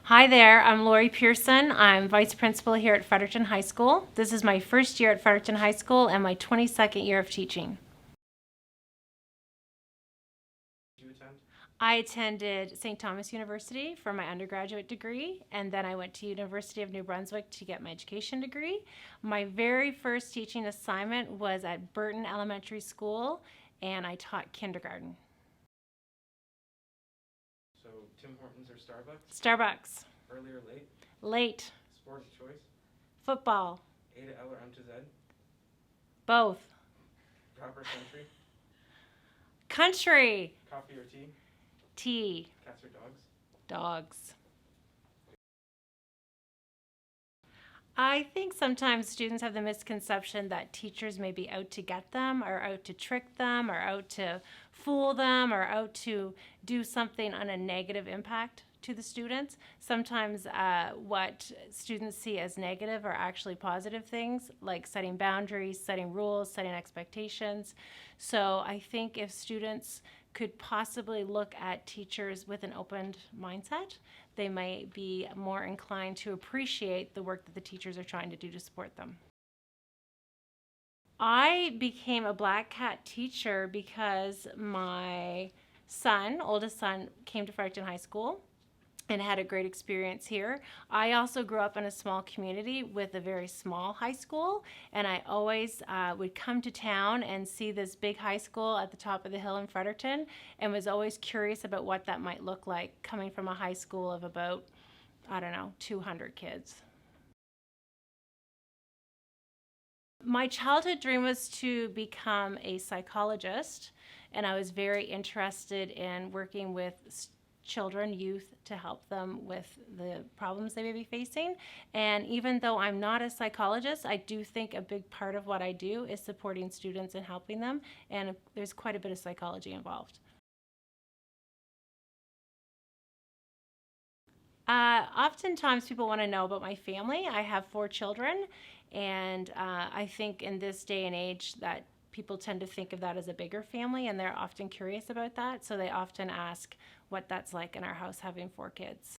Hi there, I'm Lori Pearson. I'm Vice Principal here at Fredericton High School. This is my first year at Fredericton High School and my 22nd year of teaching. Did you attend? I attended St. Thomas University for my undergraduate degree, and then I went to University of New Brunswick to get my education degree. My very first teaching assignment was at Burton Elementary School, and I taught kindergarten. So Tim Hortons or Starbucks? Starbucks. Early or late? Late. Sport of choice? Football. A to L or M to Z? Both. Proper country? Country. Coffee or tea? Tea. Cats or dogs? Dogs. I think sometimes students have the misconception that teachers may be out to get them or out to trick them or out to fool them or out to do something on a negative impact to the students. Sometimes what students see as negative are actually positive things, like setting boundaries, setting rules, setting expectations. So I think if students could possibly look at teachers with an open mindset, they might be more inclined to appreciate the work that the teachers are trying to do to support them. I became a Black Cat teacher because my oldest son, came to Fredericton High School and had a great experience here. I also grew up in a small community with a very small high school, and I always would come to town and see this big high school at the top of the hill in Fredericton, and was always curious about what that might look like coming from a high school of about, 200 kids. My childhood dream was to become a psychologist, and I was very interested in working with children, youth, to help them with the problems they may be facing. And even though I'm not a psychologist, I do think a big part of what I do is supporting students and helping them, and there's quite a bit of psychology involved. Oftentimes people want to know about my family. I have 4 children, and I think in this day and age that people tend to think of that as a bigger family, and they're often curious about that. So they often ask what that's like in our house having 4 kids.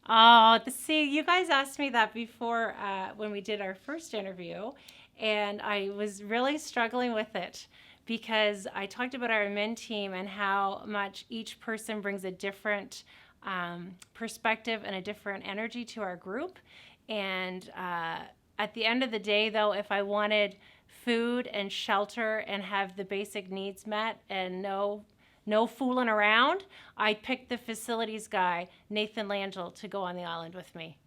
Oh, see, you guys asked me that before when we did our first interview, and I was really struggling with it because I talked about our admin team and how much each person brings a different perspective and a different energy to our group. And at the end of the day, though, if I wanted food and shelter and have the basic needs met and no fooling around, I picked the facilities guy, Nathan Langell, to go on the island with me.